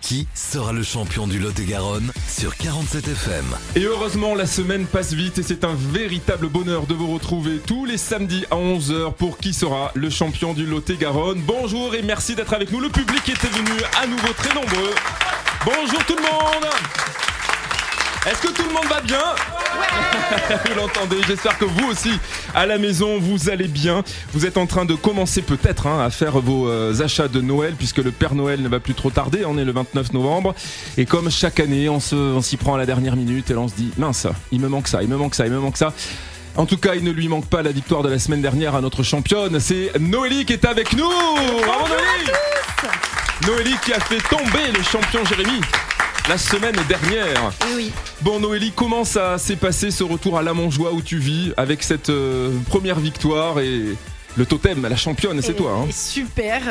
Qui sera le champion du Lot-et-Garonne sur 47 FM? Et heureusement, la semaine passe vite et c'est un véritable bonheur de vous retrouver tous les samedis à 11h pour Qui sera le champion du Lot-et-Garonne. Bonjour et merci d'être avec nous. Le public était venu à nouveau très nombreux. Bonjour tout le monde. Est-ce que tout le monde va bien? Vous l'entendez, j'espère que vous aussi, à la maison, vous allez bien. Vous êtes en train de commencer peut-être à faire vos achats de Noël, puisque le Père Noël ne va plus trop tarder, on est le 29 novembre. Et comme chaque année, on s'y prend à la dernière minute et là on se dit, mince, il me manque ça. En tout cas, il ne lui manque pas la victoire de la semaine dernière à notre championne. C'est Noélie qui est avec nous. Bravo Noélie. Noélie qui a fait tomber le champion Jérémy la semaine dernière. Oui. Bon Noélie, comment ça s'est passé ce retour à la Montjoie où tu vis avec cette première victoire et le totem, la championne, c'est toi Super,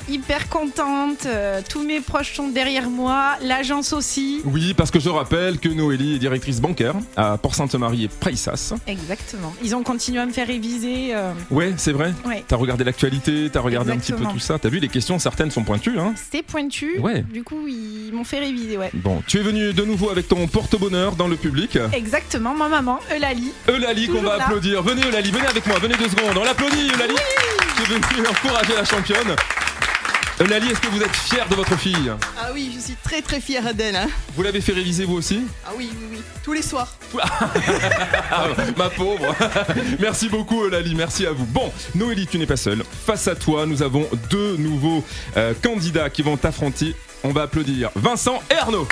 hyper contente, tous mes proches sont derrière moi, l'agence aussi. Oui, parce que je rappelle que Noélie est directrice bancaire à Port-Sainte-Marie et Praissas. Exactement, ils ont continué à me faire réviser. Ouais, c'est vrai. Ouais. T'as regardé l'actualité, t'as regardé Exactement. un petit peu tout ça. T'as vu, les questions, certaines sont pointues. C'était pointu, Ouais. Du coup ils m'ont fait réviser, ouais. Bon, tu es venu de nouveau avec ton porte-bonheur dans le public. Exactement, ma maman, Eulalie. Eulalie qu'on Toujours va là. applaudir. Venez Eulalie, venez avec moi, venez 2 secondes. On l'applaudit Eulalie. Qui est venue encourager la championne. Eulalie, est-ce que vous êtes fière de votre fille? Ah oui, je suis très très fière d'elle. Hein. Vous l'avez fait réviser vous aussi? Ah oui, tous les soirs. Ah, ma pauvre. Merci beaucoup Eulalie, merci à vous. Bon, Noélie, tu n'es pas seule. Face à toi, nous avons 2 nouveaux candidats qui vont t'affronter. On va applaudir Vincent et Arnaud.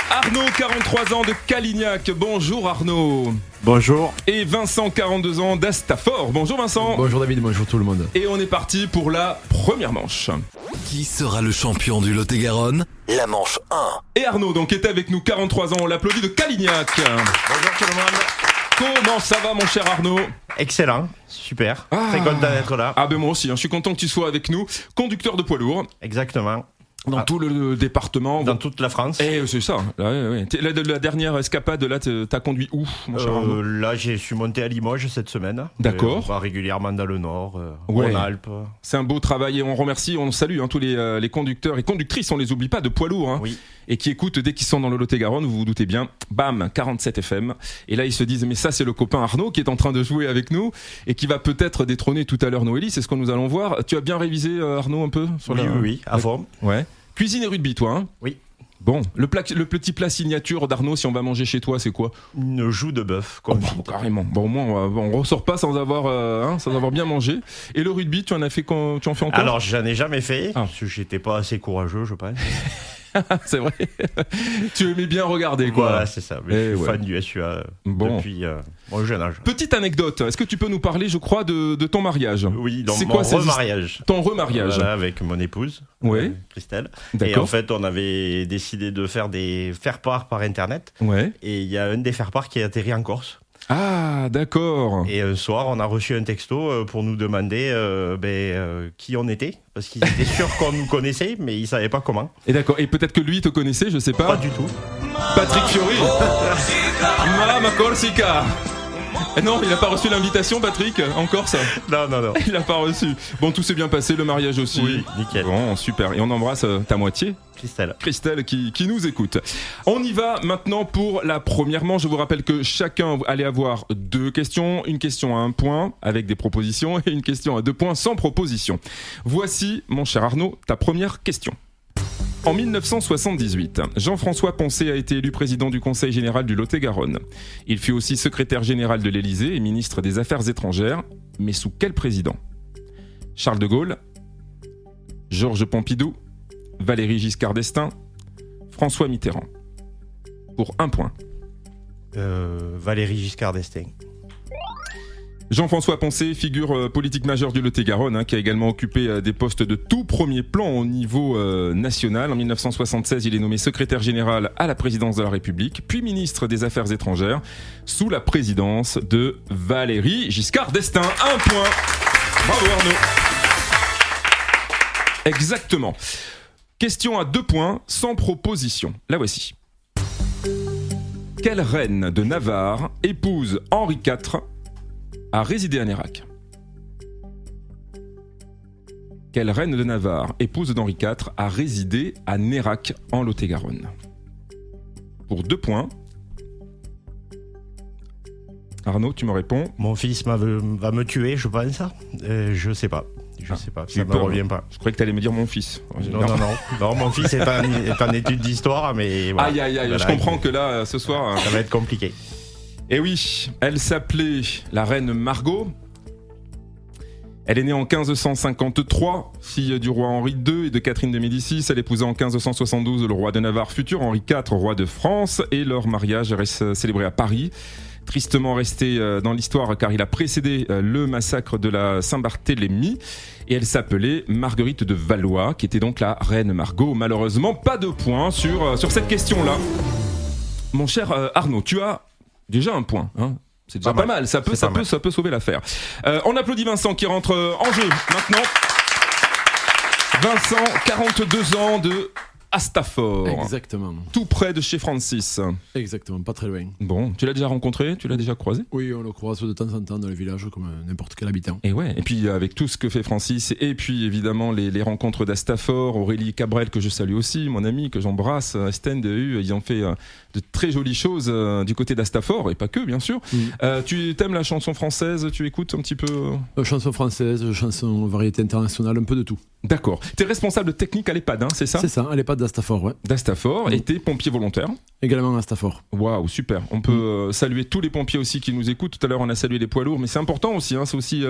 Arnaud, 43 ans de Calignac. Bonjour Arnaud. Bonjour. Et Vincent, 42 ans d'Astafort. Bonjour Vincent. Bonjour David, bonjour tout le monde. Et on est parti pour la première manche. Qui sera le champion du Lot-et-Garonne? La manche 1. Et Arnaud, donc, est avec nous, 43 ans. On l'applaudit de Calignac. Bonjour tout le monde. Comment ça va mon cher Arnaud? Excellent, super. Très content d'être là. Ah ben moi aussi, je suis content que tu sois avec nous. Conducteur de poids lourd. Exactement. Dans tout le département. Dans toute la France. Eh, c'est ça. Là, ouais. La dernière escapade, là, t'as conduit où, mon cher Arnaud? Là, je suis monté à Limoges cette semaine. D'accord. On va régulièrement dans le Nord, Ouais. Rhône-Alpes. C'est un beau travail et on remercie, on salue tous les conducteurs et conductrices, on les oublie pas, de poids lourd. Oui. Et qui écoutent dès qu'ils sont dans le Lot-et-Garonne, vous vous doutez bien, bam, 47 FM. Et là, ils se disent, mais ça, c'est le copain Arnaud qui est en train de jouer avec nous et qui va peut-être détrôner tout à l'heure Noélie, c'est ce que nous allons voir. Tu as bien révisé, Arnaud, un peu sur Oui, à fond. Ouais. Cuisine et rugby, toi, hein? Oui. Bon, le petit plat signature d'Arnaud, si on va manger chez toi, c'est quoi? Une joue de bœuf. Oh, bah, carrément. Bon, au moins, on ressort pas sans avoir bien mangé. Et le rugby, tu en as fait tu en fais encore? Alors, j'en ai jamais fait, Ah. parce que j'étais pas assez courageux, je pense. C'est vrai. Tu aimais bien regarder, quoi. Voilà, c'est ça. Mais Eh je suis ouais. fan du SUA Bon. depuis mon jeune âge. Petite anecdote, est-ce que tu peux nous parler, je crois, de ton mariage? Oui, dans C'est mon quoi ces remariage. Ton remariage? Voilà, avec mon épouse, Ouais. Christelle. Et D'accord. en fait, on avait décidé de faire des faire-part par Internet. Ouais. Et il y a un des faire-part qui est atterri en Corse. Ah, d'accord. Et un soir, on a reçu un texto pour nous demander qui on était. Parce qu'ils étaient sûrs qu'on nous connaissait, mais ils ne savaient pas comment. Et d'accord. Et peut-être que lui te connaissait, je sais pas. Pas du tout. Patrick Fiori. Mamma Corsica. Non, il n'a pas reçu l'invitation, Patrick, en Corse. Non. Il l'a pas reçu. Bon, tout s'est bien passé, le mariage aussi. Oui, nickel. Bon, super. Et on embrasse ta moitié, Christelle. qui nous écoute. On y va maintenant pour la première manche. Je vous rappelle que chacun allait avoir 2 questions. Une question à 1 point avec des propositions et une question à 2 points sans proposition. Voici, mon cher Arnaud, ta première question. En 1978, Jean-François Poncet a été élu président du Conseil général du Lot-et-Garonne. Il fut aussi secrétaire général de l'Élysée et ministre des Affaires étrangères. Mais sous quel président? Charles de Gaulle, Georges Pompidou, Valéry Giscard d'Estaing, François Mitterrand. Pour 1 point. Valéry Giscard d'Estaing. Jean-François Poncet, figure politique majeure du Lot-et-Garonne, qui a également occupé des postes de tout premier plan au niveau national. En 1976, il est nommé secrétaire général à la présidence de la République, puis ministre des Affaires étrangères, sous la présidence de Valéry Giscard d'Estaing. 1 point. Bravo Arnaud. Exactement. Question à 2 points, sans proposition. La voici. Quelle reine de Navarre, épouse Henri IV, a résidé à Nérac? quelle reine de Navarre, épouse d'Henri IV, a résidé à Nérac en Lot-et-Garonne? Pour 2 points. Arnaud, tu me réponds. Mon fils va me tuer, je pense. Je sais pas. Ça me revient pas. Je croyais que tu allais me dire mon fils. Non, mon fils est en étude d'histoire, mais voilà. Aïe, Voilà, je comprends que là, ce soir... ça va être compliqué. Eh oui, elle s'appelait la reine Margot. Elle est née en 1553, fille du roi Henri II et de Catherine de Médicis. Elle épousa en 1572 le roi de Navarre futur, Henri IV, roi de France, et leur mariage reste célébré à Paris. Tristement resté dans l'histoire car il a précédé le massacre de la Saint-Barthélemy. Et elle s'appelait Marguerite de Valois, qui était donc la reine Margot. Malheureusement, pas de points sur cette question-là. Mon cher Arnaud, tu as déjà un point, hein. C'est déjà pas mal. Ça peut sauver l'affaire. On applaudit Vincent qui rentre en jeu maintenant. Vincent, 42 ans de Astafort. Exactement. Tout près de chez Francis. Exactement, pas très loin. Bon, tu l'as déjà rencontré? Tu l'as déjà croisé? Oui, on le croise de temps en temps dans le village comme n'importe quel habitant. Et ouais, et puis avec tout ce que fait Francis, et puis évidemment les rencontres d'Astafort, Aurélie Cabrel que je salue aussi, mon ami que j'embrasse, Sten de U, ils ont fait de très jolies choses du côté d'Astafort, et pas que bien sûr. Tu aimes la chanson française? Tu écoutes un petit peu chanson française, chanson variété internationale, un peu de tout. D'accord. T'es responsable technique à l'EHPAD, hein, c'est ça? C'est ça, à l'EHPAD d'Astafort, ouais. D'Astafort, et t'es pompier volontaire? Également à Astafort. Waouh, super. On peut saluer tous les pompiers aussi qui nous écoutent. Tout à l'heure, on a salué les poids lourds, mais c'est important aussi. Hein, c'est aussi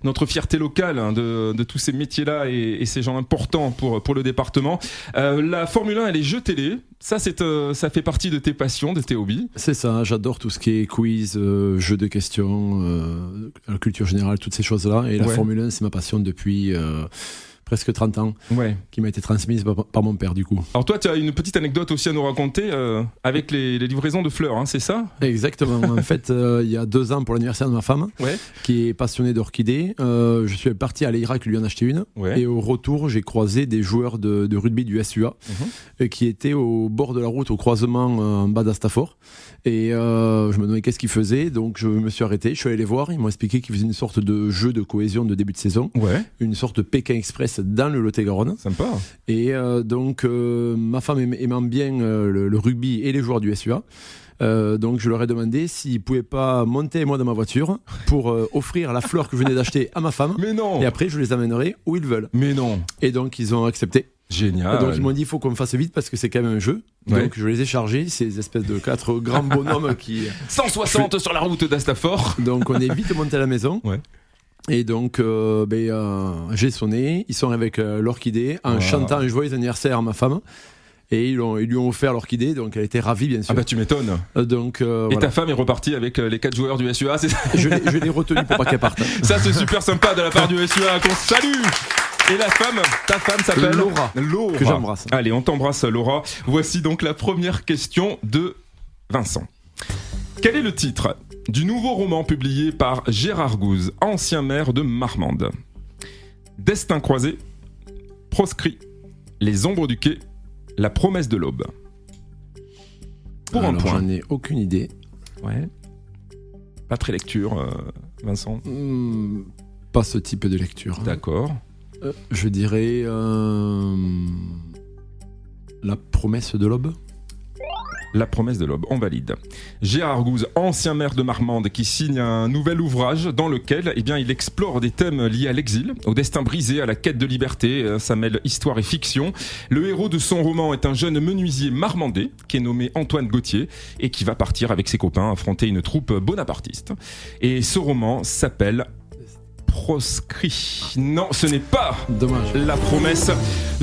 notre fierté locale hein, de tous ces métiers-là et ces gens importants pour le département. La Formule 1, elle est jeux télé. Ça fait partie de tes passions, de tes hobbies. C'est ça, j'adore tout ce qui est quiz, jeux de questions, culture générale, toutes ces choses-là. Et la Formule 1, c'est ma passion depuis... presque 30 ans, qui m'a été transmise par mon père du coup. Alors toi, tu as une petite anecdote aussi à nous raconter avec les livraisons de fleurs, hein, c'est ça? Exactement, en fait, il y a 2 ans pour l'anniversaire de ma femme, qui est passionnée d'orchidées, je suis parti à l'Irak lui en acheter une, et au retour, j'ai croisé des joueurs de rugby du SUA, qui étaient au bord de la route, au croisement en bas d'Astafort, et je me demandais qu'est-ce qu'ils faisaient, donc je me suis arrêté, je suis allé les voir, ils m'ont expliqué qu'ils faisaient une sorte de jeu de cohésion de début de saison, une sorte de Pékin Express dans le Lot-et-Garonne. Sympa. Et donc, ma femme aimant bien le rugby et les joueurs du SUA, donc je leur ai demandé s'ils ne pouvaient pas monter moi dans ma voiture pour offrir la fleur que je venais d'acheter à ma femme. Mais non. Et après, je les amènerai où ils veulent. Mais non. Et donc, ils ont accepté. Génial. Donc ils m'ont dit il faut qu'on me fasse vite parce que c'est quand même un jeu. Donc je les ai chargés, ces espèces de 4 grands bonhommes qui... 160 sur la route d'Astafort. Donc on est vite monté à la maison. Et donc, j'ai sonné, ils sont avec l'orchidée en chantant un joyeux anniversaire à ma femme. Et ils lui ont offert l'orchidée, donc elle était ravie, bien sûr. Ah bah tu m'étonnes. Donc, et ta femme est repartie avec les 4 joueurs du SUA, c'est ça? Je l'ai retenue pour pas qu'elle parte. Ça, c'est super sympa de la part du SUA, qu'on salue. Et ta femme s'appelle Laura. Que j'embrasse. Allez, on t'embrasse, Laura. Voici donc la première question de Vincent. Quel est le titre du nouveau roman publié par Gérard Gouze, ancien maire de Marmande? Destin croisé, Proscrit, Les ombres du quai, La promesse de l'aube. Pour un point. J'en ai aucune idée. Pas très lecture, Vincent? Pas ce type de lecture. D'accord. Je dirais La promesse de l'aube. La promesse de l'aube, on valide. Gérard Gouze, ancien maire de Marmande, qui signe un nouvel ouvrage dans lequel il explore des thèmes liés à l'exil, au destin brisé, à la quête de liberté. Ça mêle histoire et fiction. Le héros de son roman est un jeune menuisier marmandais qui est nommé Antoine Gauthier et qui va partir avec ses copains affronter une troupe bonapartiste. Et ce roman s'appelle Proscrit. Non, ce n'est pas La promesse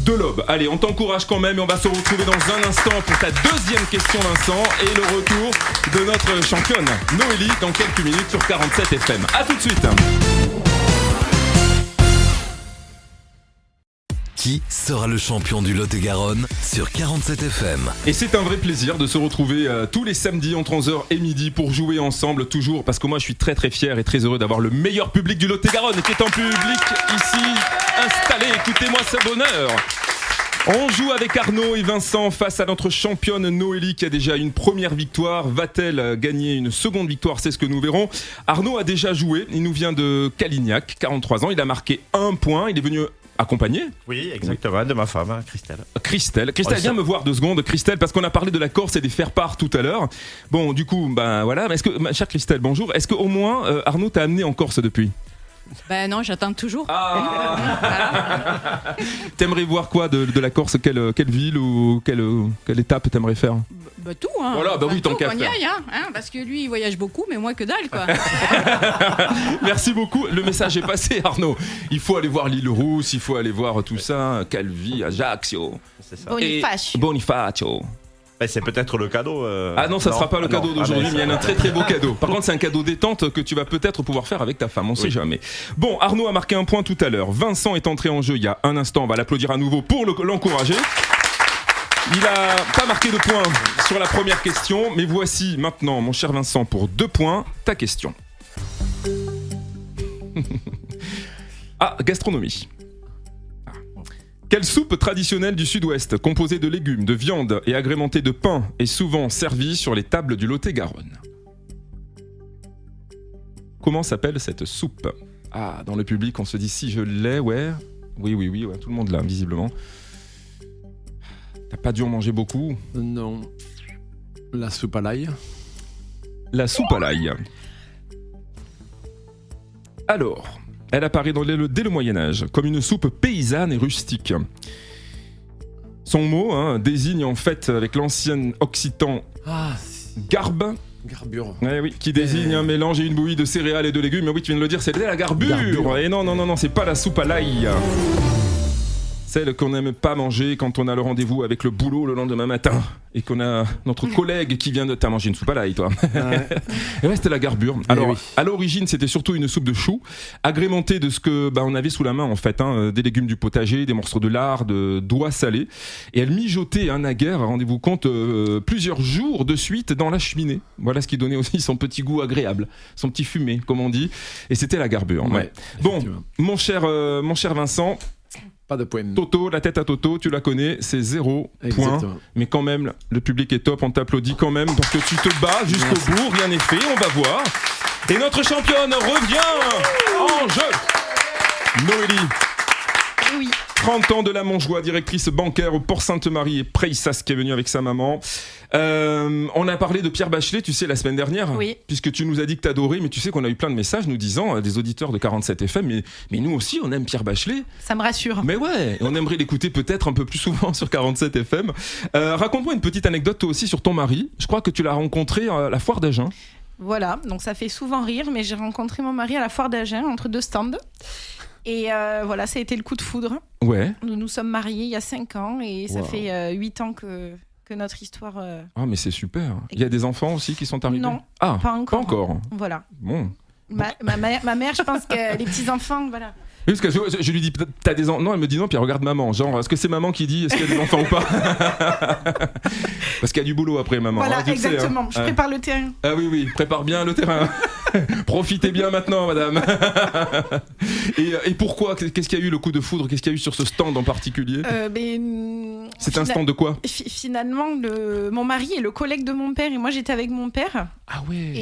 de l'aube. Allez, on t'encourage quand même et on va se retrouver dans un instant pour ta deuxième question, Vincent, et le retour de notre championne Noélie dans quelques minutes sur 47 FM. A tout de suite. Qui sera le champion du Lot-et-Garonne sur 47 FM? Et c'est un vrai plaisir de se retrouver tous les samedis entre 11h et midi pour jouer ensemble, toujours, parce que moi je suis très très fier et très heureux d'avoir le meilleur public du Lot-et-Garonne qui est en public ici, installé. Écoutez-moi ce bonheur. On joue avec Arnaud et Vincent face à notre championne Noélie qui a déjà une première victoire. Va-t-elle gagner une seconde victoire? C'est ce que nous verrons. Arnaud a déjà joué, il nous vient de Calignac, 43 ans, il a marqué 1 point, il est venu accompagné. Oui, exactement, de ma femme, Christelle. Christelle, viens me voir 2 secondes, Christelle, parce qu'on a parlé de la Corse et des faire-part tout à l'heure. Bon, du coup, voilà. Est-ce que, ma chère Christelle, bonjour. Est-ce qu'au moins Arnaud t'a amené en Corse depuis ? Ben non, j'attends toujours. T'aimerais voir quoi de la Corse ? Quelle ville ou quelle étape t'aimerais faire ? Bah tout, hein. Voilà, oui, tant qu'à faire. Parce que lui, il voyage beaucoup, mais moi que dalle, quoi. Merci beaucoup. Le message est passé, Arnaud. Il faut aller voir l'île Rousse, il faut aller voir tout ça. Calvi, Ajaccio. C'est ça. Bonifacio. C'est peut-être le cadeau. Non, ça sera pas le cadeau d'aujourd'hui, mais il y a un très très beau cadeau. Par contre, c'est un cadeau détente que tu vas peut-être pouvoir faire avec ta femme, on sait jamais. Bon, Arnaud a marqué un point tout à l'heure. Vincent est entré en jeu il y a un instant, on va l'applaudir à nouveau pour l'encourager. Il a pas marqué de points sur la première question, mais voici maintenant, mon cher Vincent, pour 2 points, ta question. Gastronomie. Quelle soupe traditionnelle du Sud-Ouest, composée de légumes, de viande et agrémentée de pain, est souvent servie sur les tables du Lot-et-Garonne ? Comment s'appelle cette soupe ? Dans le public, on se dit si je l'ai, ouais. Oui, tout le monde l'a, visiblement. T'as pas dû en manger beaucoup ? Non. La soupe à l'ail. La soupe à l'ail. Alors... Elle apparaît dès le Moyen-Âge comme une soupe paysanne et rustique. Son mot désigne en fait, avec l'ancien occitan garbe, garbure. Qui désigne un mélange et une bouillie de céréales et de légumes. Mais oui, tu viens de le dire, c'était la garbure. Et non, c'est pas la soupe à l'ail. Celle qu'on n'aime pas manger quand on a le rendez-vous avec le boulot le lendemain matin et qu'on a notre collègue qui vient de... T'as mangé une soupe à l'ail, toi. Et c'était la garbure. Alors, à l'origine, c'était surtout une soupe de choux, agrémentée de ce que on avait sous la main, en fait. Des légumes du potager, des morceaux de lard, d'oie salée. Et elle mijotait, naguère, rendez-vous compte, plusieurs jours de suite dans la cheminée. Voilà ce qui donnait aussi son petit goût agréable, son petit fumé, comme on dit. Et c'était la garbure. Ouais. Bon, mon cher Vincent... Pas de point. Toto, la tête à Toto, tu la connais, c'est 0 point. Mais quand même, le public est top, on t'applaudit quand même parce que tu te bats jusqu'au bout, rien n'est fait, on va voir. Et notre championne revient en jeu. Noélie. Oui. 30 ans de la Montjoie, directrice bancaire au Port Sainte-Marie et Preissas qui est venue avec sa maman. On a parlé de Pierre Bachelet, tu sais, la semaine dernière. Oui. Puisque tu nous as dit que t'adorais, mais tu sais qu'on a eu plein de messages nous disant, des auditeurs de 47 FM, mais nous aussi on aime Pierre Bachelet. Ça me rassure. Mais ouais, on aimerait l'écouter peut-être un peu plus souvent sur 47 FM. Raconte-moi une petite anecdote toi aussi sur ton mari. Je crois que tu l'as rencontré à la foire d'Agen. Voilà, donc ça fait souvent rire, mais j'ai rencontré mon mari à la foire d'Agen, entre 2 stands. Et voilà, ça a été le coup de foudre. Ouais. Nous nous sommes mariés il y a 5 ans et ça fait 8 ans que notre histoire... mais c'est super. Il y a des enfants aussi qui sont arrivés ? Non, pas encore. Pas encore. Voilà. Bon. Ma mère, je pense que les petits-enfants, voilà. Oui, parce que je lui dis, t'as des enfants ? Non, elle me dit non, puis elle regarde maman. Genre, est-ce que c'est maman qui dit, est-ce qu'il y a des enfants ou pas ? Parce qu'il y a du boulot après, maman. Voilà, exactement. Je prépare le terrain. Ah oui, prépare bien le terrain. Profitez bien maintenant, madame. Et pourquoi ? Qu'est-ce qu'il y a eu le coup de foudre ? Qu'est-ce qu'il y a eu sur ce stand en particulier ? C'est un stand de quoi ? Finalement, mon mari est le collègue de mon père et moi j'étais avec mon père. Ah ouais.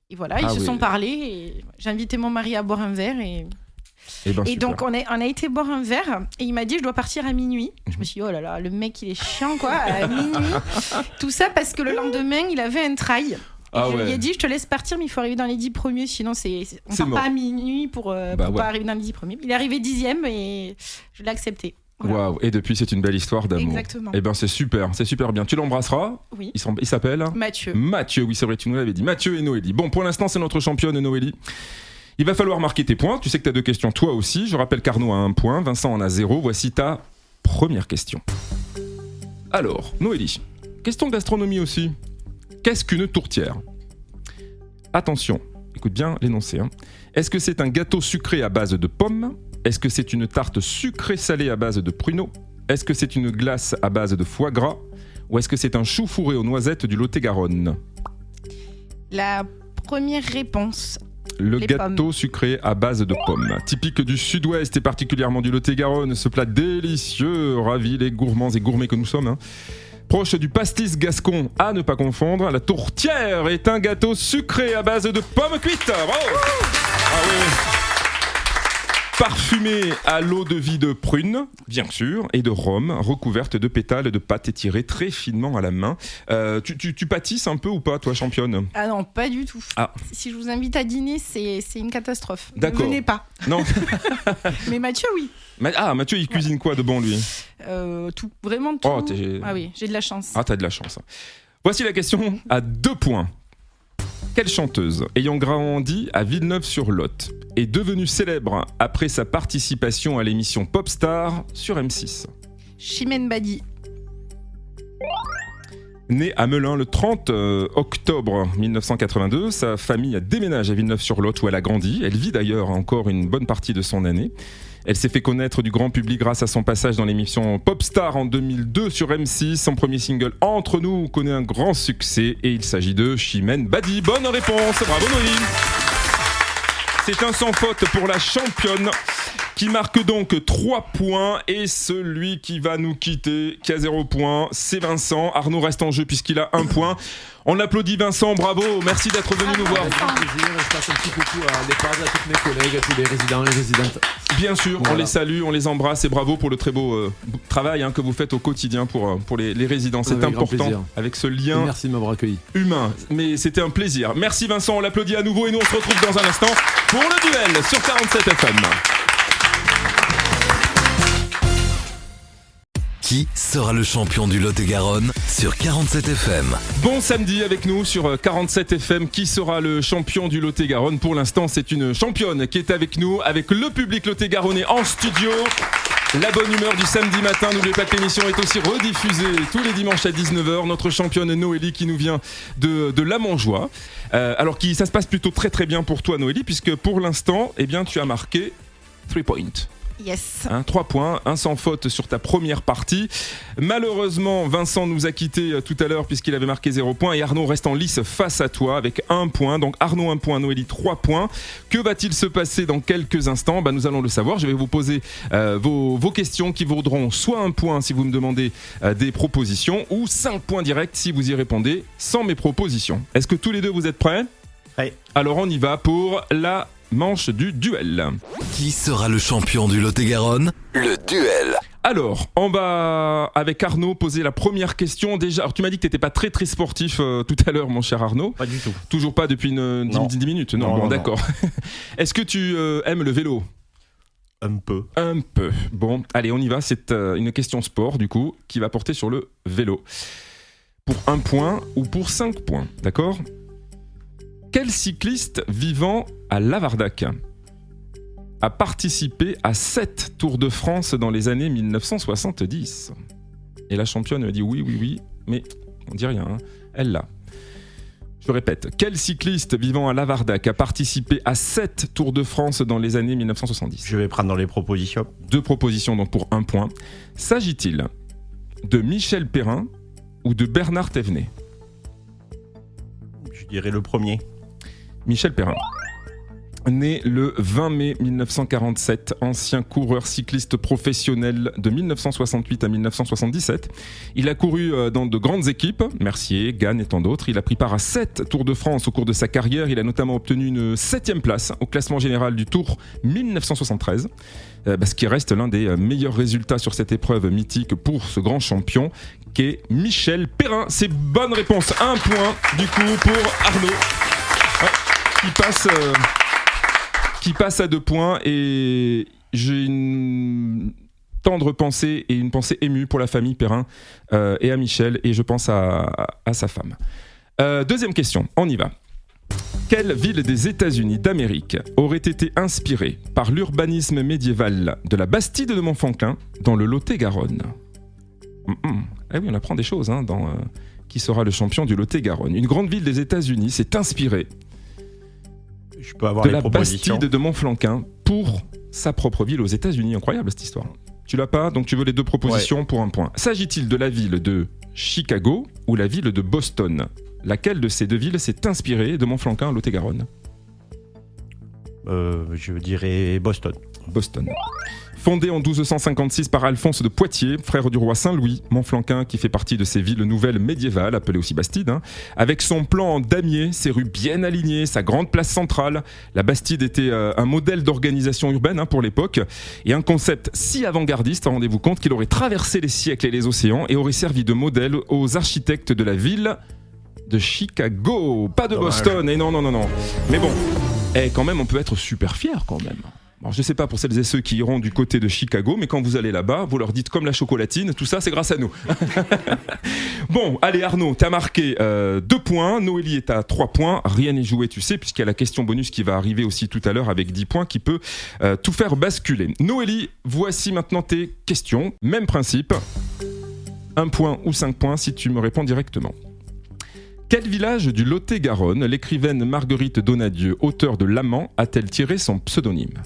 Et voilà, ils se sont parlé. Et j'ai invité mon mari à boire un verre et donc on a été boire un verre et il m'a dit je dois partir à minuit. Je me suis dit oh là là, le mec il est chiant quoi, à minuit. Tout ça parce que le lendemain il avait un trail. Je lui ai dit je te laisse partir mais il faut arriver dans les 10 premiers sinon on part pas à minuit pour pas arriver dans les 10 premiers. Il est arrivé 10e et je l'ai accepté. Waouh, wow. Et depuis c'est une belle histoire d'amour. Exactement. Et c'est super bien. Tu l'embrasseras ? Oui. Il s'appelle Mathieu, oui c'est vrai, tu nous l'avais dit. Mathieu et Noélie. Bon, pour l'instant c'est notre championne Noélie. Il va falloir marquer tes points. Tu sais que tu as 2 questions, toi aussi. Je rappelle qu'Arnaud a 1 point, Vincent en a 0. Voici ta première question. Alors, Noélie, question de gastronomie aussi. Qu'est-ce qu'une tourtière ? Attention, écoute bien l'énoncé. Est-ce que c'est un gâteau sucré à base de pommes ? Est-ce que c'est une tarte sucrée salée à base de pruneaux ? Est-ce que c'est une glace à base de foie gras ? Ou est-ce que c'est un chou fourré aux noisettes du Lot-et-Garonne ? La première réponse. Le gâteau sucré à base de pommes. Typique du Sud-Ouest et particulièrement du Lot-et-Garonne, ce plat délicieux ravit les gourmands et gourmets que nous sommes. Proche du pastis gascon, à ne pas confondre, la tourtière est un gâteau sucré à base de pommes cuites. Bravo. Ah oui. Parfumée à l'eau de vie de prune, bien sûr, et de rhum, recouverte de pétales de pâte étirée très finement à la main. Tu pâtisses un peu ou pas, toi, championne ? Ah non, pas du tout. Ah. Si je vous invite à dîner, c'est une catastrophe. D'accord. Ne venez pas. Non. Mais Mathieu, oui. Mathieu, il cuisine quoi de bon, lui ? Tout, vraiment tout. Oh, ah oui, j'ai de la chance. Ah, t'as de la chance. Voici la question à 2 points. Quelle chanteuse, ayant grandi à Villeneuve-sur-Lot, est devenue célèbre après sa participation à l'émission Popstar sur M6 ? Chimène Badi. Née à Melun le 30 octobre 1982, sa famille déménage à Villeneuve-sur-Lot où elle a grandi. Elle vit d'ailleurs encore une bonne partie de son année. Elle s'est fait connaître du grand public grâce à son passage dans l'émission Popstar en 2002 sur M6. Son premier single Entre nous connaît un grand succès et il s'agit de Chimène Badi. Bonne réponse, bravo Noélie. C'est un sans faute pour la championne qui marque donc 3 points et celui qui va nous quitter, qui a 0 points, c'est Vincent. Arnaud reste en jeu puisqu'il a 1 point. On applaudit Vincent, bravo, merci d'être venu nous voir. Avec plaisir, je passe un petit coucou à tous mes collègues, à tous les résidents et résidentes. Bien sûr, voilà. On les salue, on les embrasse et bravo pour le très beau travail que vous faites au quotidien pour les résidents. C'est avec important avec ce lien et merci de m'avoir accueilli. Humain, mais c'était un plaisir. Merci Vincent, on l'applaudit à nouveau et nous on se retrouve dans un instant pour le duel sur 47 FM. Qui sera le champion du Lot-et-Garonne sur 47 FM ? Bon samedi avec nous sur 47 FM. Qui sera le champion du Lot-et-Garonne ? Pour l'instant, c'est une championne qui est avec nous, avec le public lot-et-garonnais en studio. La bonne humeur du samedi matin. N'oubliez pas que l'émission est aussi rediffusée tous les dimanches à 19h. Notre championne Noélie qui nous vient de la Montjoie. Alors ça se passe plutôt très très bien pour toi Noélie, puisque pour l'instant, tu as marqué 3 points. Yes. 3 points, un sans faute sur ta première partie. Malheureusement, Vincent nous a quittés tout à l'heure puisqu'il avait marqué 0 points et Arnaud reste en lice face à toi avec 1 point. Donc Arnaud 1 point, Noélie 3 points. Que va-t-il se passer dans quelques instants ? Nous allons le savoir. Je vais vous poser vos questions qui vaudront soit 1 point si vous me demandez des propositions ou 5 points directs si vous y répondez sans mes propositions. Est-ce que tous les deux vous êtes prêts ? Oui. Alors on y va pour la manche du duel. Qui sera le champion du Lot-et-Garonne ? Le duel. Alors, on va avec Arnaud poser la première question. Déjà, alors tu m'as dit que tu n'étais pas très très sportif tout à l'heure, mon cher Arnaud. Pas du tout. Toujours pas depuis 10 minutes. Non, d'accord. Est-ce que tu aimes le vélo ? Un peu. Un peu. Bon, allez, on y va. C'est une question sport, du coup, qui va porter sur le vélo. Pour 1 point ou pour 5 points, d'accord ? Quel cycliste vivant à Lavardac a participé à 7 Tours de France dans les années 1970 ? Et la championne me dit oui, mais on dit rien, elle l'a. Je répète, quel cycliste vivant à Lavardac a participé à 7 Tours de France dans les années 1970 ? Je vais prendre dans les propositions. 2 propositions donc pour 1 point. S'agit-il de Michel Perrin ou de Bernard Thévenet ? Je dirais le premier. Michel Perrin. Né le 20 mai 1947, ancien coureur cycliste professionnel de 1968 à 1977. Il a couru dans de grandes équipes, Mercier, Gann et tant d'autres. Il a pris part à 7 Tours de France au cours de sa carrière. Il a notamment obtenu une 7e place au classement général du Tour 1973, ce qui reste l'un des meilleurs résultats sur cette épreuve mythique pour ce grand champion qu'est Michel Perrin. C'est bonne réponse, 1 point du coup pour Arnaud. Qui passe à 2 points et j'ai une tendre pensée et une pensée émue pour la famille Perrin et à Michel et je pense à sa femme. Deuxième question, on y va. Quelle ville des États-Unis d'Amérique aurait été inspirée par l'urbanisme médiéval de la Bastide de Montfranquin dans le Lot-et-Garonne ? Eh oui, on apprend des choses dans Qui sera le champion du Lot-et-Garonne ? Une grande ville des États-Unis s'est inspirée Je peux avoir de les la propositions. Bastide de Montfranquin pour sa propre ville aux États-Unis. Incroyable cette histoire. Tu l'as pas, donc tu veux les 2 propositions pour 1 point. S'agit-il de la ville de Chicago ou la ville de Boston ? Laquelle de ces 2 villes s'est inspirée de Montfranquin, Lot-et-Garonne ? Je dirais Boston. Boston. Fondée en 1256 par Alphonse de Poitiers, frère du roi Saint-Louis, Montflanquin qui fait partie de ces villes nouvelles médiévales, appelées aussi Bastides. Avec son plan en damier, ses rues bien alignées, sa grande place centrale, la Bastide était un modèle d'organisation urbaine pour l'époque, et un concept si avant-gardiste, rendez-vous compte, qu'il aurait traversé les siècles et les océans et aurait servi de modèle aux architectes de la ville de Chicago. Pas de Boston, et non. Mais bon, quand même, on peut être super fier quand même. Alors, je ne sais pas pour celles et ceux qui iront du côté de Chicago, mais quand vous allez là-bas, vous leur dites comme la chocolatine, tout ça c'est grâce à nous. Bon, allez Arnaud, tu as marqué 2 points, Noélie est à 3 points, rien n'est joué tu sais, puisqu'il y a la question bonus qui va arriver aussi tout à l'heure avec 10 points qui peut tout faire basculer. Noélie, voici maintenant tes questions, même principe, 1 point ou 5 points si tu me réponds directement. Quel village du Lot-et-Garonne l'écrivaine Marguerite Donadieu, auteure de L'Amant, a-t-elle tiré son pseudonyme ?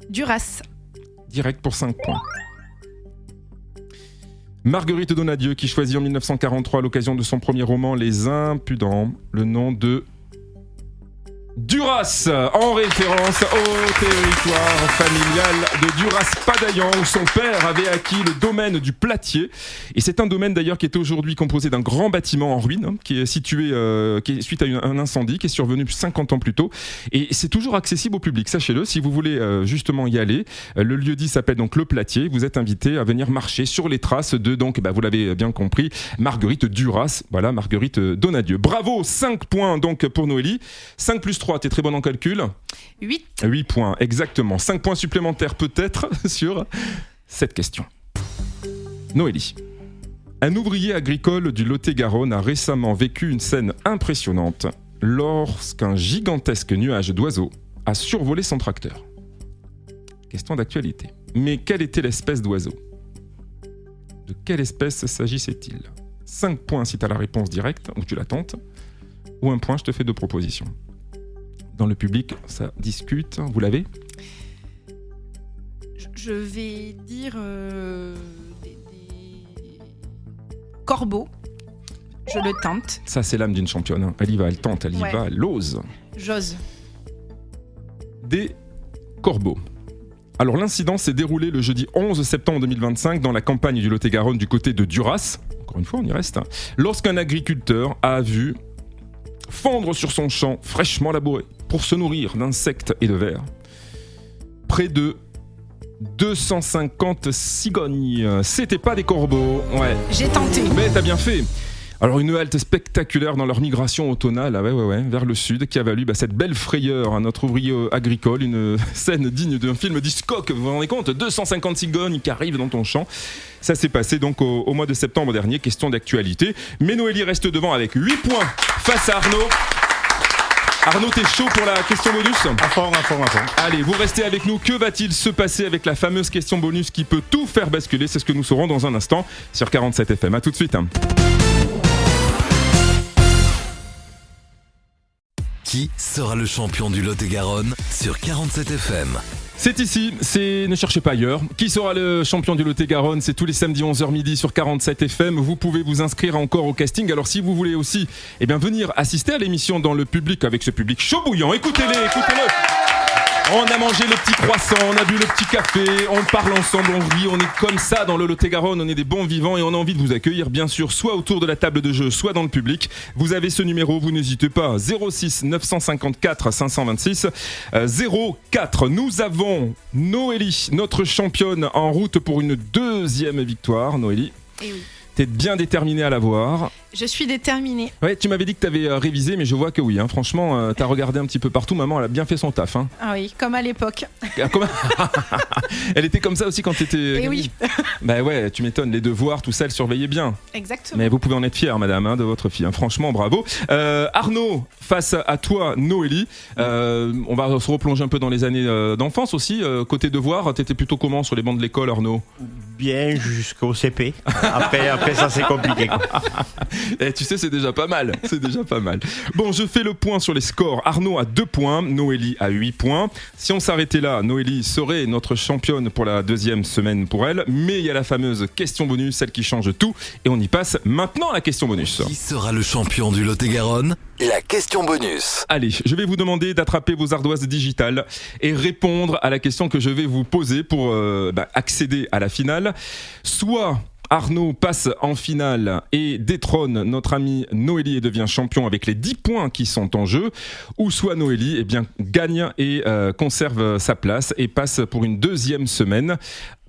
Duras. Direct pour 5 points. Marguerite Donadieu qui choisit en 1943 à l'occasion de son premier roman Les Impudents le nom de Duras, en référence au territoire familial de Duras-Padaillan où son père avait acquis le domaine du Platier. Et c'est un domaine d'ailleurs qui est aujourd'hui composé d'un grand bâtiment en ruine, qui est situé suite à un incendie qui est survenu 50 ans plus tôt. Et c'est toujours accessible au public, sachez-le, si vous voulez justement y aller. Le lieu-dit s'appelle donc le Platier. Vous êtes invité à venir marcher sur les traces de, donc, vous l'avez bien compris, Marguerite Duras. Voilà, Marguerite Donadieu. Bravo, 5 points donc pour Noélie. 5 plus 3, t'es très bonne en calcul. 8 points, exactement. 5 points supplémentaires peut-être sur cette question. Noélie. Un ouvrier agricole du Lot-et-Garonne a récemment vécu une scène impressionnante lorsqu'un gigantesque nuage d'oiseaux a survolé son tracteur. Question d'actualité. Mais quelle était l'espèce d'oiseau ? De quelle espèce s'agissait-il ? 5 points si tu as la réponse directe, ou tu la tentes, ou 1 point, je te fais 2 propositions. Dans le public, ça discute. Vous l'avez ? Je vais dire des corbeaux. Je le tente. Ça, c'est l'âme d'une championne. Elle y va, elle tente, elle y va, elle ose. J'ose. Des corbeaux. Alors, l'incident s'est déroulé le jeudi 11 septembre 2025 dans la campagne du Lot-et-Garonne du côté de Duras. Encore une fois, on y reste. Lorsqu'un agriculteur a vu fondre sur son champ fraîchement labouré pour se nourrir d'insectes et de vers près de 250 cigognes. C'était pas des corbeaux, ouais. J'ai tenté. Mais t'as bien fait. Alors une halte spectaculaire dans leur migration automnale vers le sud qui a valu cette belle frayeur à notre ouvrier agricole, une scène digne d'un film d'Hitchcock, vous vous rendez compte, 250 cigognes qui arrivent dans ton champ. Ça s'est passé donc au mois de septembre dernier, question d'actualité. Mais Noélie reste devant avec 8 points face à Arnaud. Arnaud, t'es chaud pour la question bonus ? À fond. Allez, vous restez avec nous. Que va-t-il se passer avec la fameuse question bonus qui peut tout faire basculer ? C'est ce que nous saurons dans un instant sur 47 FM. A tout de suite. Qui sera le champion du Lot-et-Garonne sur 47 FM ? C'est ici, ne cherchez pas ailleurs. Qui sera le champion du Lot-et-Garonne ? C'est tous les samedis 11h midi sur 47 FM. Vous pouvez vous inscrire encore au casting. Alors si vous voulez aussi venir assister à l'émission dans le public avec ce public chaud bouillant, écoutez-le. On a mangé le petit croissant, on a bu le petit café, on parle ensemble, on rit, on est comme ça dans le Lot-et-Garonne, on est des bons vivants et on a envie de vous accueillir bien sûr, soit autour de la table de jeu, soit dans le public. Vous avez ce numéro, vous n'hésitez pas, 06 954 526 04. Nous avons Noélie, notre championne, en route pour une 2e victoire. Noélie, oui. T'es bien déterminée à l'avoir. Je suis déterminée. Ouais, tu m'avais dit que t'avais révisé, mais je vois que oui. Franchement, t'as regardé un petit peu partout. Maman, elle a bien fait son taf. Ah oui, comme à l'époque. Elle était comme ça aussi quand t'étais. Et oui. Bah ouais, tu m'étonnes. Les devoirs, tout ça, elle surveillait bien. Exactement. Mais vous pouvez en être fière, madame, de votre fille. Franchement, bravo. Arnaud, face à toi, Noélie. On va se replonger un peu dans les années d'enfance aussi. Côté devoirs, t'étais plutôt comment sur les bancs de l'école, Arnaud ? Bien jusqu'au CP. Après ça, c'est compliqué, quoi. Et tu sais, c'est déjà pas mal. Bon, je fais le point sur les scores. Arnaud a 2 points, Noélie a 8 points. Si on s'arrêtait là, Noélie serait notre championne pour la 2e semaine pour elle. Mais il y a la fameuse question bonus, celle qui change tout. Et on y passe maintenant à la question bonus. Qui sera le champion du Lot-et-Garonne ? La question bonus. Allez, je vais vous demander d'attraper vos ardoises digitales et répondre à la question que je vais vous poser pour accéder à la finale. Soit Arnaud passe en finale et détrône notre ami Noélie et devient champion avec les 10 points qui sont en jeu, ou soit Noélie gagne et conserve sa place et passe pour une 2e semaine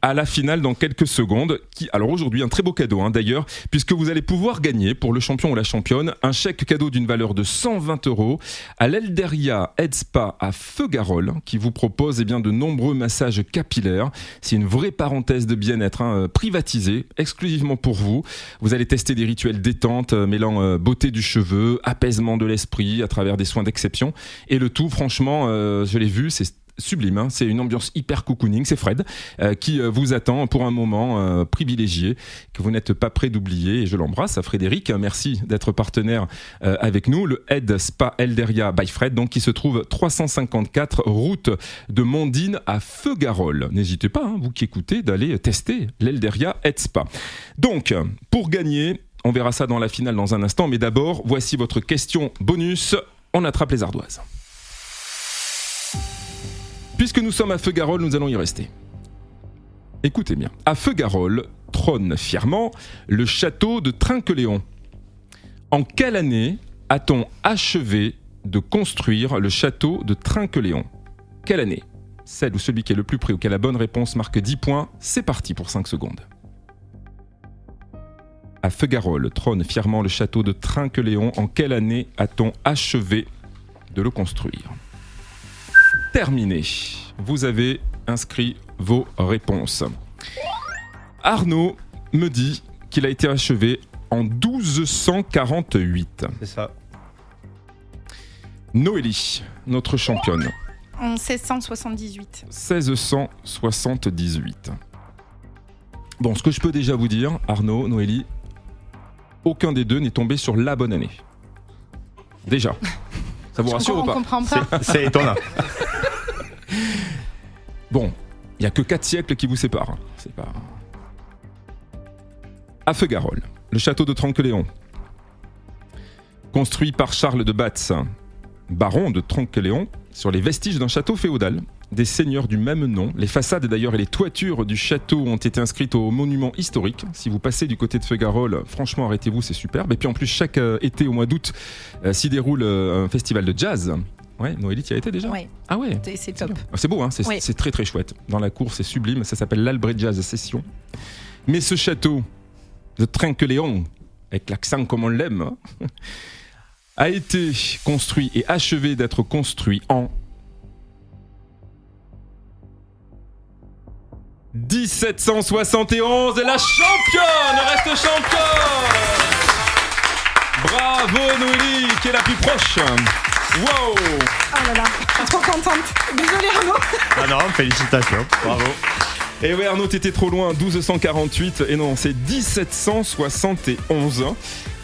à la finale dans quelques secondes. Alors aujourd'hui, un très beau cadeau d'ailleurs, puisque vous allez pouvoir gagner pour le champion ou la championne un chèque cadeau d'une valeur de 120 € à l'Elderia Head Spa à Feugarolles, qui vous propose de nombreux massages capillaires. C'est une vraie parenthèse de bien-être privatisée, exclusivement pour vous. Vous allez tester des rituels détente, mêlant beauté du cheveu, apaisement de l'esprit à travers des soins d'exception. Et le tout, franchement, je l'ai vu, c'est sublime, c'est une ambiance hyper cocooning. C'est Fred qui vous attend pour un moment privilégié que vous n'êtes pas prêt d'oublier, et je l'embrasse. Frédéric, merci d'être partenaire avec nous. Le Head Spa Elderia by Fred, donc, qui se trouve 354 route de Mondine à Feugarolles. N'hésitez pas, vous qui écoutez, d'aller tester l'Elderia Head Spa. Donc, pour gagner, on verra ça dans la finale dans un instant, mais d'abord, voici votre question bonus. On attrape les ardoises. Puisque nous sommes à Feugarolles, nous allons y rester. Écoutez bien. À Feugarolles trône fièrement le château de Trinqueléon. En quelle année a-t-on achevé de construire le château de Trinqueléon ? Quelle année ? Celle ou celui qui est le plus près ou qui a la bonne réponse marque 10 points. C'est parti pour 5 secondes. À Feugarolles trône fièrement le château de Trinqueléon. En quelle année a-t-on achevé de le construire ? Terminé. Vous avez inscrit vos réponses. Arnaud me dit qu'il a été achevé en 1248. C'est ça. Noélie, notre championne. En 1678. 1678. Bon, ce que je peux déjà vous dire, Arnaud, Noélie, aucun des deux n'est tombé sur la bonne année. Déjà. Ça vous rassure ou pas ? On comprend pas. C'est étonnant. Bon, il n'y a que 4 siècles qui vous séparent. C'est pas... À Feugarolles, le château de Trinqueléon, construit par Charles de Batz, baron de Trinqueléon, sur les vestiges d'un château féodal, des seigneurs du même nom. Les façades d'ailleurs et les toitures du château ont été inscrites au monument historique. Si vous passez du côté de Feugarolles, franchement arrêtez-vous, c'est superbe. Et puis en plus, chaque été au mois d'août s'y déroule un festival de jazz. Ouais, Noélie, tu y as été déjà ? Ouais. Ah ouais. C'est top. C'est beau, c'est très très chouette. Dans la cour, c'est sublime. Ça s'appelle l'Albret Jazz Session. Mais ce château de Trinqueléon, avec l'accent comme on l'aime, a été construit et achevé d'être construit en 1771. Et la championne reste championne. Bravo Noélie, qui est la plus proche. Wow! Oh là là, je suis trop contente. Désolée Arnaud. Ah non, félicitations, bravo. Et ouais Arnaud, t'étais trop loin, 1248, et non, c'est 1771.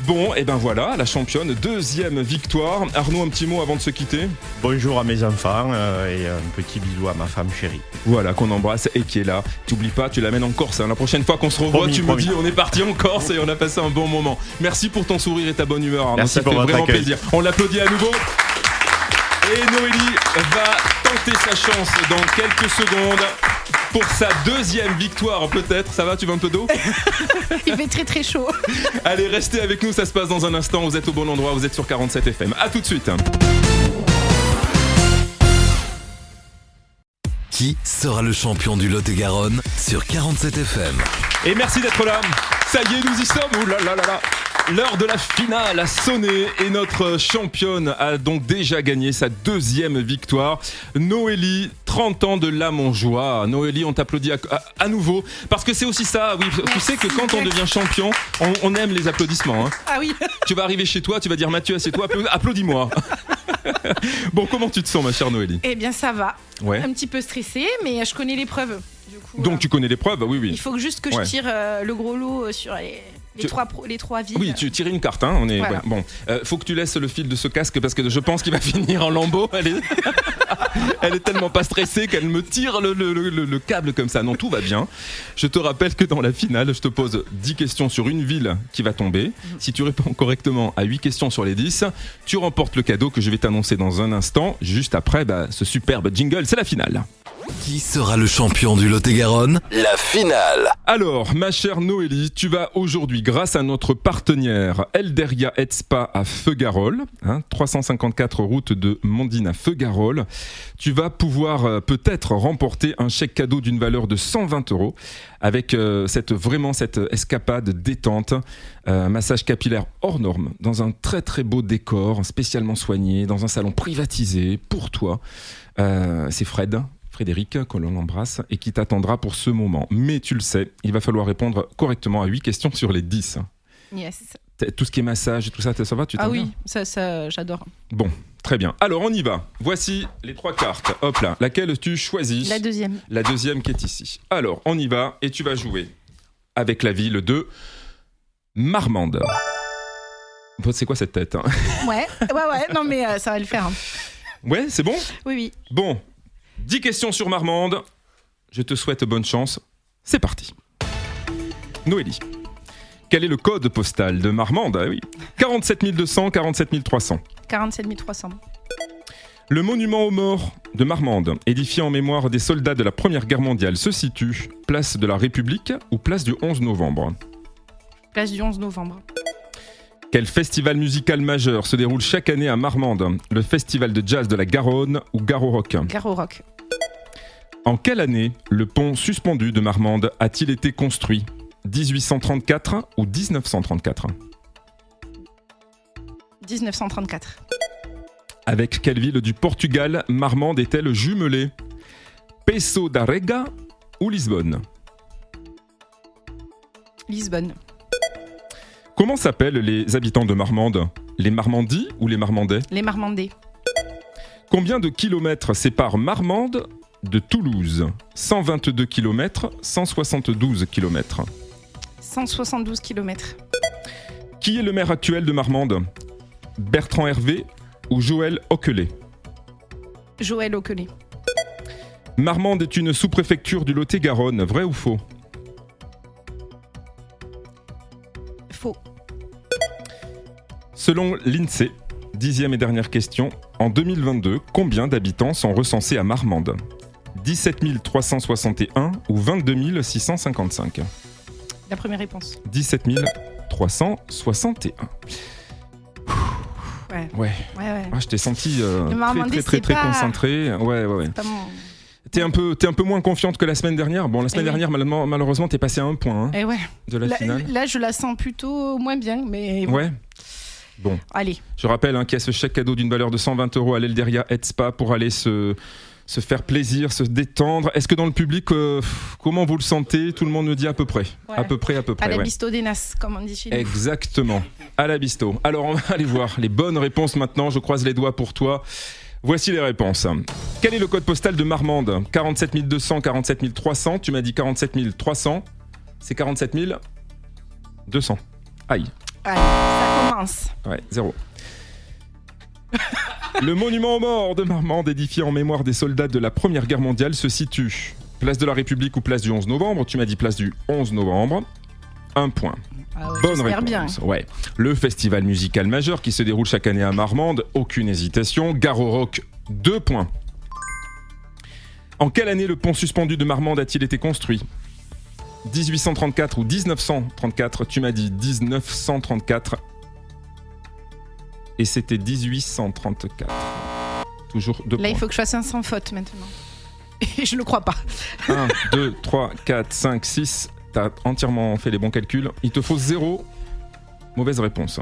Bon, et ben voilà, la championne, 2e victoire. Arnaud, un petit mot avant de se quitter. Bonjour à mes enfants et un petit bisou à ma femme chérie. Voilà, qu'on embrasse et qui est là. T'oublies pas, tu l'amènes en Corse. La prochaine fois qu'on se revoit, tu me dis on est parti en Corse et on a passé un bon moment. Merci pour ton sourire et ta bonne humeur, Arnaud. Merci, ça pour fait votre vraiment accueil. plaisir. On l'applaudit à nouveau. Et Noélie va tenter sa chance dans quelques secondes pour sa 2e victoire peut-être. Ça va, tu veux un peu d'eau ? Il fait très très chaud. Allez, restez avec nous, ça se passe dans un instant. Vous êtes au bon endroit, vous êtes sur 47 FM. A tout de suite. Qui sera le champion du Lot-et-Garonne sur 47 FM ? Et merci d'être là. Ça y est, nous y sommes. Ouh là là là là. L'heure de la finale a sonné et notre championne a donc déjà gagné sa 2e victoire. Noélie, 30 ans de l'âme en joie. Noélie, on t'applaudit à nouveau parce que c'est aussi ça. Oui, merci, tu sais que quand on devient champion, on aime les applaudissements. Hein. Ah oui. Tu vas arriver chez toi, tu vas dire Mathieu, assieds-toi, applaudis-moi. Bon, comment tu te sens, ma chère Noélie ? Eh bien, ça va. Ouais. Un petit peu stressée, mais je connais l'épreuve. Du coup, donc tu connais l'épreuve, oui. Il faut juste que je tire le gros lot sur Les trois villes. Oui, tu tires une carte. Hein, on est... Voilà. Ouais, bon, faut que tu laisses le fil de ce casque parce que je pense qu'il va finir en lambeaux. Elle est tellement pas stressée qu'elle me tire le câble comme ça. Non, tout va bien. Je te rappelle que dans la finale, je te pose 10 questions sur une ville qui va tomber. Si tu réponds correctement à 8 questions sur les 10, tu remportes le cadeau que je vais t'annoncer dans un instant. Juste après ce superbe jingle, c'est la finale. Qui sera le champion du Lot-et-Garonne? La finale. Alors, ma chère Noélie, tu vas aujourd'hui, grâce à notre partenaire Elderia et Spa à Feugarolles, 354 route de Mondine à Feugarolles, tu vas pouvoir peut-être remporter un chèque cadeau d'une valeur de 120 € avec cette escapade détente, massage capillaire hors norme, dans un très très beau décor, spécialement soigné, dans un salon privatisé pour toi. C'est Frédéric, que l'on embrasse, et qui t'attendra pour ce moment. Mais tu le sais, il va falloir répondre correctement à 8 questions sur les 10. Yes. Tout ce qui est massage et tout ça, ça va? Tu t'en oui, ça j'adore. Bon, très bien. Alors, on y va. Voici les 3 cartes. Hop là, laquelle tu choisis? La deuxième. La deuxième qui est ici. Alors, on y va, et tu vas jouer avec la ville de Marmande. C'est quoi cette tête? Ouais, non mais ça va le faire. Ouais, c'est bon? Oui. Bon. 10 questions sur Marmande. Je te souhaite bonne chance. C'est parti. Noélie. Quel est le code postal de Marmande? Ah oui. 47 200, 47 300. 47 300. Le monument aux morts de Marmande, édifié en mémoire des soldats de la Première Guerre mondiale, se situe place de la République ou place du 11 novembre? Place du 11 novembre. Quel festival musical majeur se déroule chaque année à Marmande? Le festival de jazz de la Garonne ou Garo Rock? Garo Rock. En quelle année le pont suspendu de Marmande a-t-il été construit? 1834 ou 1934? 1934. Avec quelle ville du Portugal Marmande est-elle jumelée? Peço da Rega ou Lisbonne? Lisbonne. Comment s'appellent les habitants de Marmande? Les Marmandis ou les Marmandais? Les Marmandais. Combien de kilomètres séparent Marmande de Toulouse? 122 km, 172 km. 172 km. Qui est le maire actuel de Marmande? Bertrand Hervé ou Joël Oquelet? Joël Oquelet. Marmande est une sous-préfecture du Lot-et-Garonne, vrai ou faux? Faux. Selon l'INSEE, 10e et dernière question, en 2022, combien d'habitants sont recensés à Marmande? 17 361 ou 22 655? La première réponse. 17 361. Ouais. Ah, je t'ai senti très concentré. Ouais. T'es un peu moins confiante que la semaine dernière. Bon, la semaine dernière, malheureusement, t'es passé à 1 point de la finale. Là, je la sens plutôt moins bien, mais... Ouais. Bon. Allez. Je rappelle qu'il y a ce chèque cadeau d'une valeur de 120 € à l'Elderia et Spa pour aller se faire plaisir, se détendre. Est-ce que dans le public, comment vous le sentez? Tout le monde me dit à peu près. Ouais. À peu près. À la bisto des Nas, comme on dit chez nous. Exactement. À la bisto. Alors, on va aller voir les bonnes réponses maintenant. Je croise les doigts pour toi. Voici les réponses. Quel est le code postal de Marmande? 47 200, 47 300. Tu m'as dit 47 300. C'est 47 200. Aïe. Allez, ça commence. Ouais, 0. Le monument aux morts de Marmande, édifié en mémoire des soldats de la Première Guerre mondiale, se situe place de la République ou place du 11 novembre? Tu m'as dit place du 11 novembre. 1 point. Ah ouais, bonne réponse. Bien. Ouais. Le festival musical majeur qui se déroule chaque année à Marmande, aucune hésitation. Garo Rock, 2 points. En quelle année le pont suspendu de Marmande a-t-il été construit? 1834 ou 1934? Tu m'as dit 1934. Et c'était 1834. Toujours 2 points. Là, il faut que je fasse un sans faute maintenant. Et je le crois pas. 1, 2, 3, 4, 5, 6. T'as entièrement fait les bons calculs. Il te faut 0 mauvaise réponse.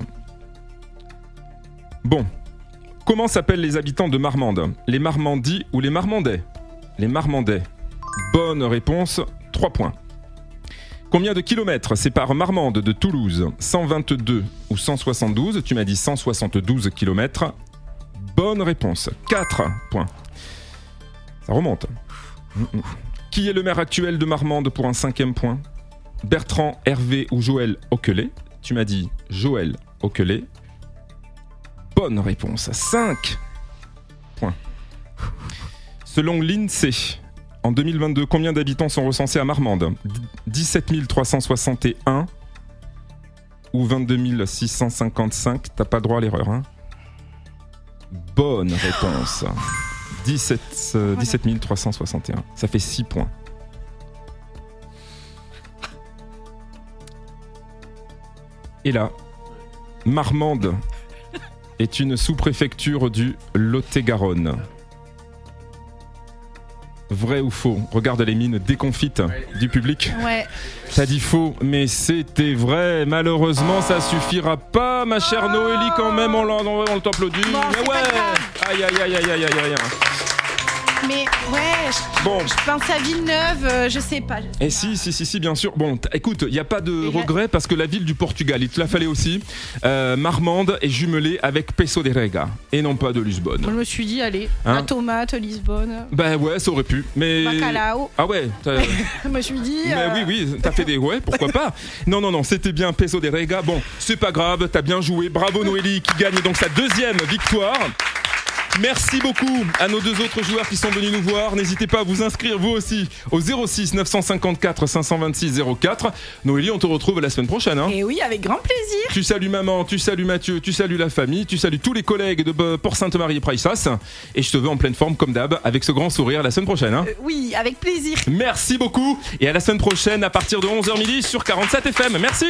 Bon. Comment s'appellent les habitants de Marmande? Les Marmandis ou les Marmandais? Les Marmandais. Bonne réponse. 3 points. Combien de kilomètres sépare Marmande de Toulouse? 122 ou 172? Tu m'as dit 172 kilomètres. Bonne réponse. 4 points. Ça remonte. Qui est le maire actuel de Marmande pour un 5e point? Bertrand Hervé ou Joël Oquelet? Tu m'as dit Joël Oquelet. Bonne réponse. 5 points. Selon l'INSEE, en 2022, combien d'habitants sont recensés à Marmande ? 17 361 ou 22 655 ? T'as pas droit à l'erreur, hein ? Bonne réponse. 17 361. Ça fait 6 points. Et là, Marmande est une sous-préfecture du Lot-et-Garonne. Vrai ou faux ? Regarde les mines déconfites du public. Ouais. T'as dit faux, mais c'était vrai. Malheureusement, ça suffira pas, ma chère Noélie, quand même, on t'applaudit. Bon, mais ouais. Aïe. Mais ouais, je pense à Villeneuve, je sais pas. Et si, bien sûr. Bon, écoute, il n'y a pas de regret parce que la ville du Portugal, il te la fallait aussi. Marmande est jumelée avec Peço de Rega et non pas de Lisbonne. Moi, je me suis dit, allez, la tomate, Lisbonne. Ben ouais, ça aurait pu. Mais... Bacalao. Ah ouais. Je me suis dit. Mais oui, t'as fait des ouais, pourquoi pas. Non, c'était bien Peço de Rega. Bon, c'est pas grave, t'as bien joué. Bravo Noélie qui gagne donc sa 2e victoire. Merci beaucoup à nos 2 autres joueurs qui sont venus nous voir. N'hésitez pas à vous inscrire vous aussi au 06 954 526 04. Noélie, on te retrouve la semaine prochaine. Hein. Et oui, avec grand plaisir. Tu salues maman, tu salues Mathieu, tu salues la famille, tu salues tous les collègues de Port-Sainte-Marie et Praissas. Et je te veux en pleine forme comme d'hab, avec ce grand sourire la semaine prochaine. Hein. Oui, avec plaisir. Merci beaucoup et à la semaine prochaine à partir de 11h midi sur 47 FM. Merci.